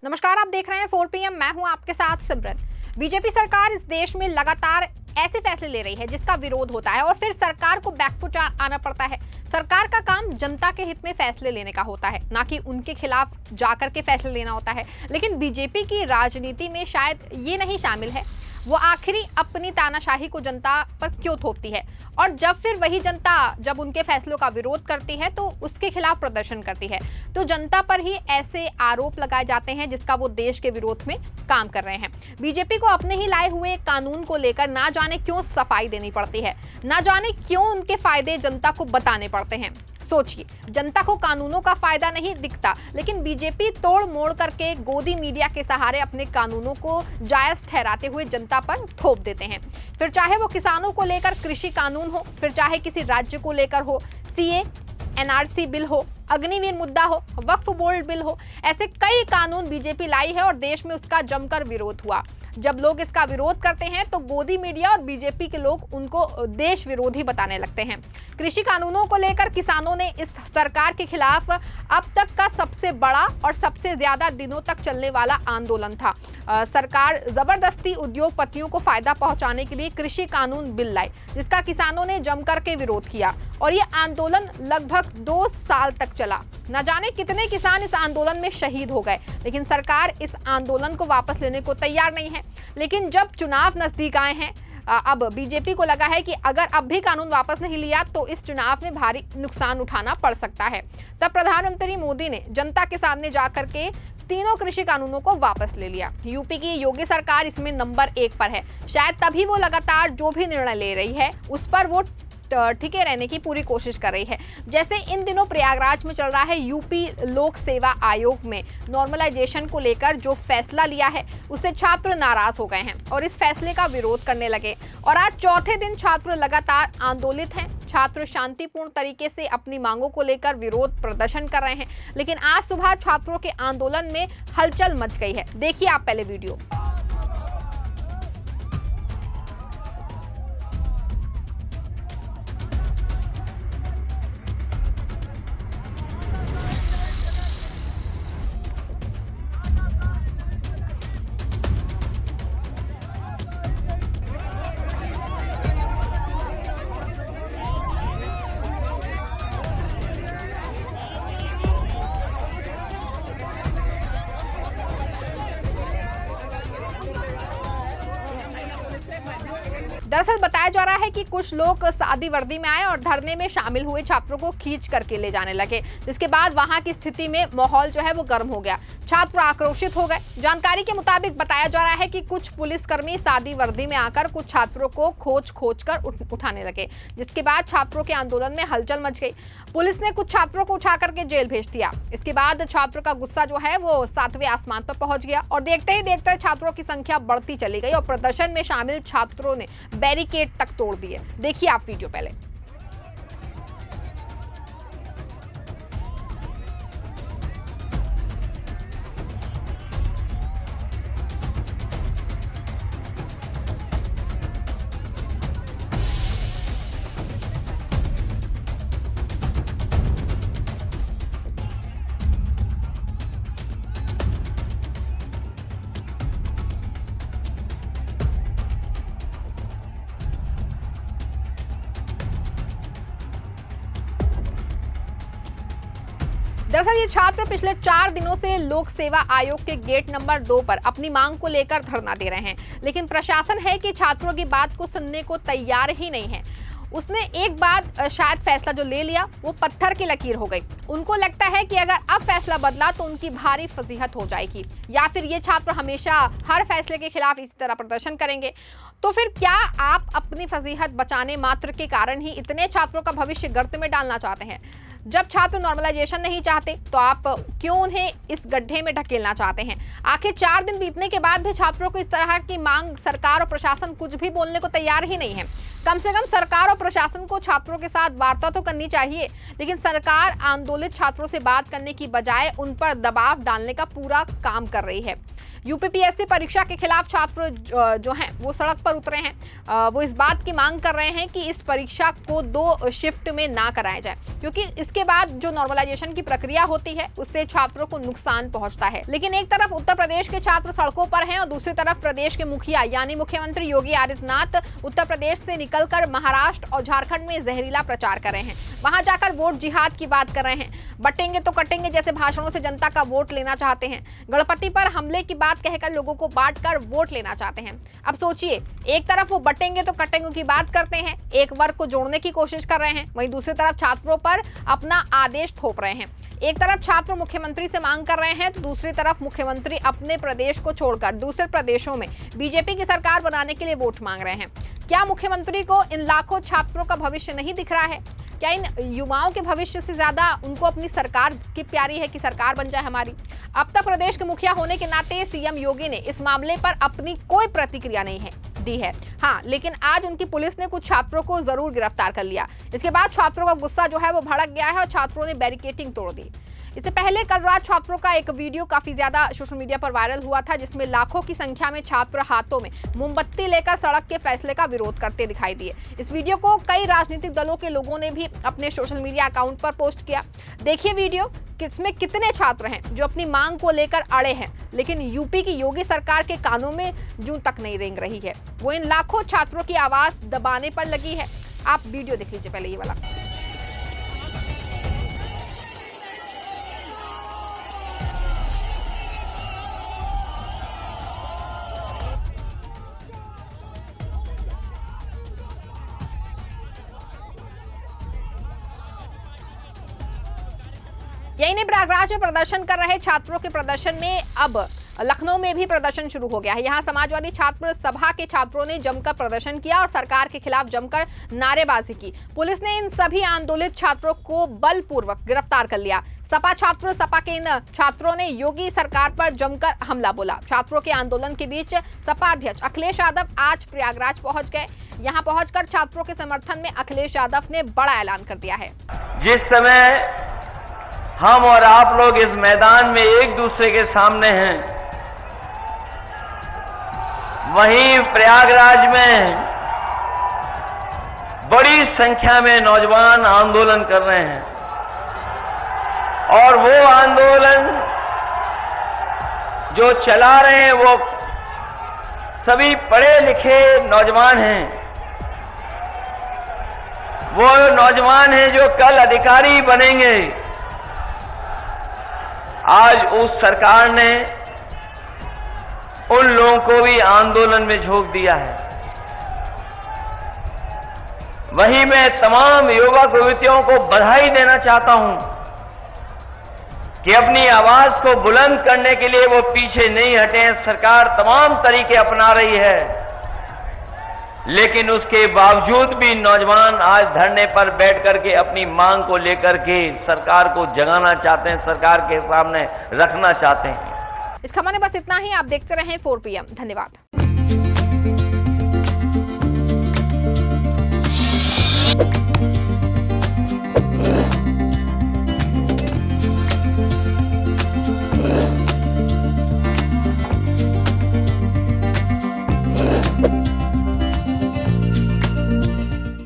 नमस्कार, आप देख रहे हैं 4 PM। मैं हूं आपके साथ सिमरन। बीजेपी सरकार इस देश में लगातार ऐसे फैसले ले रही है जिसका विरोध होता है और फिर सरकार को बैकफुट आना पड़ता है। सरकार का काम जनता के हित में फैसले लेने का होता है, ना कि उनके खिलाफ जाकर के फैसले लेना होता है। लेकिन बीजेपी की राजनीति में शायद ये नहीं शामिल है वो आखिरी अपनी तानाशाही को जनता पर क्यों थोपती है, और जब फिर वही जनता जब उनके फैसलों का विरोध करती है तो उसके खिलाफ प्रदर्शन करती है, तो जनता पर ही ऐसे आरोप लगाए जाते हैं जिसका वो देश के विरोध में काम कर रहे हैं। बीजेपी को अपने ही लाए हुए कानून को लेकर ना जाने क्यों सफाई देनी पड़ती है, ना जाने क्यों उनके फायदे जनता को बताने पड़ते हैं। सोचिए, जनता को कानूनों का फायदा नहीं दिखता, लेकिन बीजेपी तोड़ मोड़ करके गोदी मीडिया के सहारे अपने कानूनों को जायज ठहराते हुए जनता पर थोप देते हैं। फिर चाहे वो किसानों को लेकर कृषि कानून हो, फिर चाहे किसी राज्य को लेकर हो, सीए, एनआरसी बिल हो, अग्निवीर मुद्दा हो, वक्फ बोर्ड बिल हो, ऐसे कई कानून बीजेपी लाई है और देश में उसका जमकर विरोध हुआ। जब लोग इसका विरोध करते हैं तो गोदी मीडिया और बीजेपी के लोग उनको देश विरोधी बताने लगते हैं। कृषि कानूनों को लेकर किसानों ने इस सरकार के खिलाफ अब तक का सबसे बड़ा और सबसे ज्यादा दिनों तक चलने वाला आंदोलन था। सरकार जबरदस्ती उद्योगपतियों को फायदा पहुंचाने के लिए कृषि कानून बिल लाई, जिसका किसानों ने जमकर के विरोध किया और ये आंदोलन लगभग 2 साल तक चला। न जाने कितने किसान इस आंदोलन में शहीद हो गए, लेकिन सरकार इस आंदोलन को वापस लेने को तैयार नहीं है। लेकिन जब चुनाव नजदीक आए हैं, अब बीजेपी को लगा है कि अगर अब भी कानून वापस नहीं लिया तो इस चुनाव में भारी नुकसान उठाना पड़ सकता है। तब प्रधानमंत्री मोदी ने जनता के सामने जाकर के तीनों कृषि कानूनों को वापस ले लिया। यूपी की योगी सरकार इसमें नंबर 1 पर है। शायद तभी वो लगातार जो भी निर्णय ले रही है उस पर वो टिके रहने की पूरी कोशिश कर रही है। जैसे इन दिनों प्रयागराज में चल रहा है यूपी लोक सेवा आयोग में नॉर्मलाइजेशन को लेकर जो फैसला लिया है उससे छात्र नाराज हो गए हैं और इस फैसले का विरोध करने लगे, और आज चौथे दिन छात्र लगातार आंदोलित हैं। छात्र शांतिपूर्ण तरीके से अपनी मांगों को लेकर विरोध प्रदर्शन कर रहे हैं, लेकिन आज सुबह छात्रों के आंदोलन में हलचल मच गई है। देखिए आप पहले वीडियो। दरअसल बताया जा रहा है कि कुछ लोग सादी वर्दी में आए और धरने में शामिल हुए छात्रों को खींच करके ले जाने लगे, जिसके बाद वहां की स्थिति में माहौल जो है वो गर्म हो गया। छात्र आक्रोशित हो गए। जानकारी के मुताबिक बताया जा रहा है कि कुछ पुलिसकर्मी सादी वर्दी में आकर कुछ छात्रों को खोज कर उठाने लगे, जिसके बाद छात्रों के आंदोलन में हलचल मच गई। पुलिस ने कुछ छात्रों को उठा करके जेल भेज दिया। इसके बाद छात्रों का गुस्सा जो है वो 7वें आसमान पर पहुंच गया और देखते ही देखते छात्रों की संख्या बढ़ती चली गई और प्रदर्शन में शामिल छात्रों ने बैरिकेड तक तोड़ दिए। देखिए आप वीडियो पहले। दरअसल ये छात्र पिछले 4 दिनों से लोक सेवा आयोग के गेट नंबर 2 पर अपनी मांग को लेकर धरना दे रहे हैं, लेकिन प्रशासन है कि छात्रों की बात को सुनने को तैयार ही नहीं है। उसने एक बार शायद फैसला जो ले लिया वो पत्थर की लकीर हो गई। उनको लगता है कि अगर अब फैसला बदला तो उनकी भारी फजीहत हो जाएगी, या फिर ये छात्र हमेशा हर फैसले के खिलाफ इसी तरह प्रदर्शन करेंगे। तो फिर क्या आप अपनी फजीहत बचाने मात्र के कारण ही इतने छात्रों का भविष्य गर्त में डालना चाहते हैं? जब छात्र नॉर्मलाइजेशन नहीं चाहते तो आप क्यों उन्हें इस गड्ढे में ढकेलना चाहते हैं? आखिर 4 दिन बीतने के बाद भी छात्रों को इस तरह की मांग सरकार और प्रशासन कुछ भी बोलने को तैयार ही नहीं है। कम से कम सरकार और प्रशासन को छात्रों के साथ वार्ता तो करनी चाहिए, लेकिन सरकार आंदोलित छात्रों से बात करने की बजाय उन पर दबाव डालने का पूरा काम कर रही है। यूपीपीएससी परीक्षा के खिलाफ छात्र जो हैं वो सड़क पर उतरे हैं। वो इस बात की मांग कर रहे हैं कि इस परीक्षा को 2 शिफ्ट में ना कराया जाए, क्योंकि इसके बाद जो नॉर्मलाइजेशन की प्रक्रिया होती है उससे छात्रों को नुकसान पहुंचता है। लेकिन एक तरफ उत्तर प्रदेश के छात्र सड़कों पर हैं और दूसरी तरफ प्रदेश के मुखिया यानी मुख्यमंत्री योगी आदित्यनाथ उत्तर प्रदेश से निकलकर महाराष्ट्र और झारखंड में जहरीला प्रचार कर रहे हैं। वहां जाकर वोट जिहाद की बात कर रहे हैं। बटेंगे तो कटेंगे जैसे भाषणों से जनता का वोट लेना चाहते हैं। गणपति पर हमले की बात कहकर लोगों को बांटकर वोट लेना चाहते हैं। अब सोचिए, एक तरफ वो बटेंगे तो कटेंगे की बात करते हैं, एक वर्ग को जोड़ने की कोशिश कर रहे हैं, वहीं दूसरी तरफ छात्रों पर अपना आदेश थोप रहे हैं। एक तरफ छात्र मुख्यमंत्री से मांग कर रहे हैं तो दूसरी तरफ मुख्यमंत्री अपने प्रदेश को छोड़कर दूसरे प्रदेशों में बीजेपी की सरकार बनाने के लिए वोट मांग रहे हैं। क्या मुख्यमंत्री को इन लाखों छात्रों का भविष्य नहीं दिख रहा है? क्या इन युवाओं के भविष्य से ज्यादा उनको अपनी सरकार की प्यारी है कि सरकार बन जाए हमारी? अब तक प्रदेश के मुखिया होने के नाते सीएम योगी ने इस मामले पर अपनी कोई प्रतिक्रिया नहीं दी है। हाँ, लेकिन आज उनकी पुलिस ने कुछ छात्रों को जरूर गिरफ्तार कर लिया। इसके बाद छात्रों का गुस्सा जो है वो भड़क गया है और छात्रों ने बैरिकेडिंग तोड़ दी। इससे पहले कल रात छात्रों का एक वीडियो काफी ज्यादा सोशल मीडिया पर वायरल हुआ था, जिसमें लाखों की संख्या में छात्र हाथों में मोमबत्ती लेकर सड़क के फैसले का विरोध करते दिखाई दिए। इस वीडियो को कई राजनीतिक दलों के लोगों ने भी अपने सोशल मीडिया अकाउंट पर पोस्ट किया। देखिए वीडियो, किसमें कितने छात्र हैं जो अपनी मांग को लेकर अड़े हैं, लेकिन यूपी की योगी सरकार के कानों में जूं तक नहीं रेंग रही है। वो इन लाखों छात्रों की आवाज दबाने पर लगी है। आप वीडियो देख लीजिए पहले, ये वाला। यही नहीं, प्रयागराज में प्रदर्शन कर रहे छात्रों के प्रदर्शन में अब लखनऊ में भी प्रदर्शन शुरू हो गया है। यहाँ समाजवादी छात्र सभा के छात्रों ने जमकर प्रदर्शन किया और सरकार के खिलाफ जमकर नारेबाजी की। पुलिस ने इन सभी आंदोलित छात्रों को बलपूर्वक गिरफ्तार कर लिया। सपा के इन छात्रों ने योगी सरकार पर जमकर हमला बोला। छात्रों के आंदोलन के बीच सपा अध्यक्ष अखिलेश यादव आज प्रयागराज पहुंच गए। यहाँ पहुंचकर छात्रों के समर्थन में अखिलेश यादव ने बड़ा ऐलान कर दिया है। जिस समय हम और आप लोग इस मैदान में एक दूसरे के सामने हैं, वहीं प्रयागराज में बड़ी संख्या में नौजवान आंदोलन कर रहे हैं और वो आंदोलन जो चला रहे हैं वो सभी पढ़े लिखे नौजवान हैं। वो नौजवान हैं जो कल अधिकारी बनेंगे। आज उस सरकार ने उन लोगों को भी आंदोलन में झोंक दिया है। वहीं मैं तमाम युवक युवतियों को बधाई देना चाहता हूं कि अपनी आवाज को बुलंद करने के लिए वो पीछे नहीं हटे हैं। सरकार तमाम तरीके अपना रही है, लेकिन उसके बावजूद भी नौजवान आज धरने पर बैठ करके अपनी मांग को लेकर के सरकार को जगाना चाहते हैं, सरकार के सामने रखना चाहते हैं। इस खबर में बस इतना ही। आप देखते रहें 4 PM। धन्यवाद।